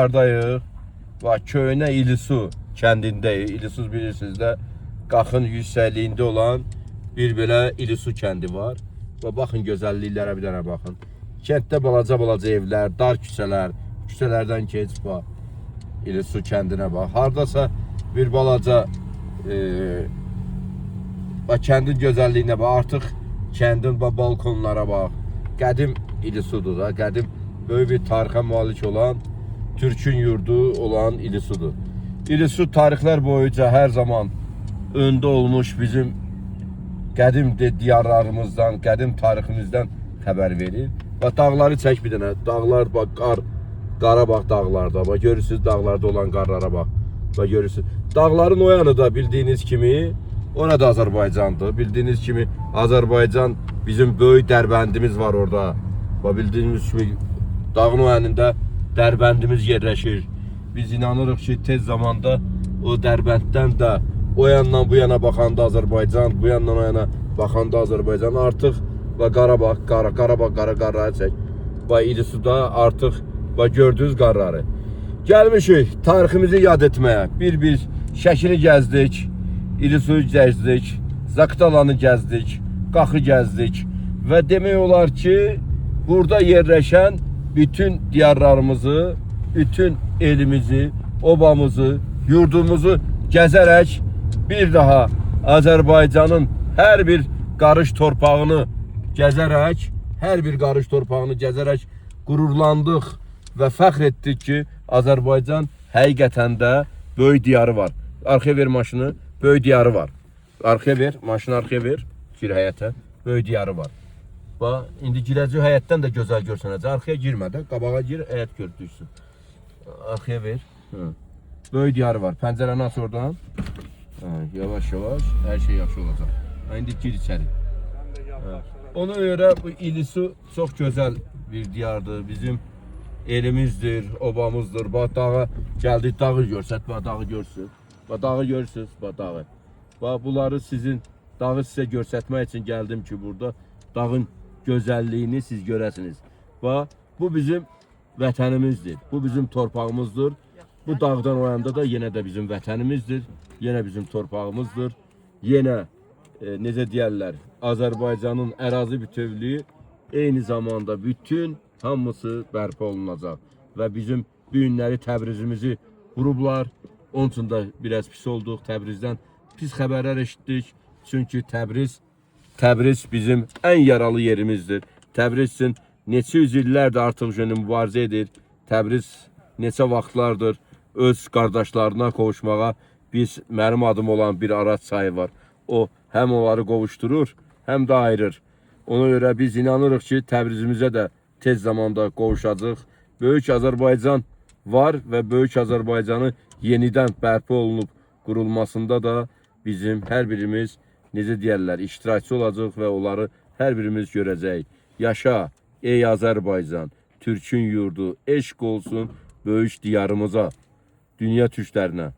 Buradayıq. Bax, Köhnə İlisu kəndindəyik. İlisu bilirsiniz də, Qaxın yüksəkliyində olan bir belə İlisu kəndi var. Və baxın gözəlliklərə bir dənə baxın. Kənddə balaca evlər, dar küçələr, küçələrdən keç bax. İlisu kəndinə bax. Hardasa bir balaca bax, kəndin gözəlliyinə bax. Artıq kəndin balkonlara bax. Qədim İlisudur da, qədim böyük bir tarixə malik olan Türkün yurdu olan İlisudur. İlisu tarixlər boyunca hər zaman öndə olmuş bizim qədim diyarlarımızdan, qədim tariximizdən xəbər verir. Və dağları çək bir dənə. Dağlar bax, Qarabağ dağlarda. Bax, görürsünüz dağlarda olan qarlara bax. Bax, görürsünüz. Dağların o yanı da bildiyiniz kimi, ona da Azərbaycandır. Bildiyiniz kimi Azərbaycan bizim böyük Dərbəndimiz var orada. Bax, bildiyiniz kimi dağın o yanında Dərbəndimiz yerləşir. Biz inanırıq ki, tez zamanda o Dərbənddən də o yandan bu yana baxanda Azərbaycan, bu yandan o yana baxanda Azərbaycan artıq Qarabağ, qarları çək. İlisuda artıq gördüyünüz qarları. Gəlmişik tariximizi yad etməyə. Bir Şəkini gəzdik, İlisuyu gəzdik, Zaqatalanı gəzdik, Qaxı gəzdik və demək olar ki, burada yerləşən bütün diyarlarımızı, bütün elimizi, obamızı, yurdumuzu gəzərək bir daha Azərbaycanın hər bir qarış torpağını gəzərək, qürurlandıq və fəxr etdik ki, Azərbaycan həqiqətən də böyük diyarı var. Arxaya ver maşını, böyük diyarı var. Arxaya ver, maşını arxaya ver, gir həyətə, böyük diyarı var. Bax, indi girəcək həyətdən də gözəl görsənəcək. Arxaya girmə də, qabağa gir, həyət gördüysün. Arxaya ver. Böyük diyarı var. Pəncərəni aç oradan. Yavaş, hər şey yaxşı olacaq. İndi gir içəri. Ona görə bu İlisu çox gözəl bir diyardır. Bizim elimizdir, obamızdır. Bax, dağa gəldik, dağı görsət. Bax, dağı görsün. Bax, dağı görürsünüz, bax, dağı. Bax, bunları dağı sizə görsətmək üçün gəldim ki, burada dağın gözəlliyini siz görəsiniz. Bax, bu bizim vətənimizdir. Bu bizim torpağımızdır. Bu dağdan o yanda da yenə də bizim vətənimizdir. Yenə bizim torpağımızdır. Yenə, necə deyərlər, Azərbaycanın ərazi bütövlüyü eyni zamanda bütün hamısı bərpa olunacaq. Və bizim bu günləri Təbrizimizi vurublar. Onun üçün də biraz pis olduq. Təbrizdən pis xəbərlər eşitdik. Çünki Təbriz bizim ən yaralı yerimizdir. Təbriz üçün neçə yüz illərdir artıq mübarizə edir. Təbriz neçə vaxtlardır öz qardaşlarına qovuşmağa mənim adım olan bir Araz çayı var. O həm onları qovuşturur, həm də ayırır. Ona görə biz inanırıq ki, Təbrizimizə də tez zamanda qovuşacaq. Böyük Azərbaycan var və Böyük Azərbaycanı yenidən bərpa olunub qurulmasında da bizim hər birimiz, necə deyərlər, iştirakçı olacaq və onları hər birimiz görəcəyik. Yaşa, ey Azərbaycan, Türkün yurdu, eşq olsun böyük diyarımıza, dünya türklərinə.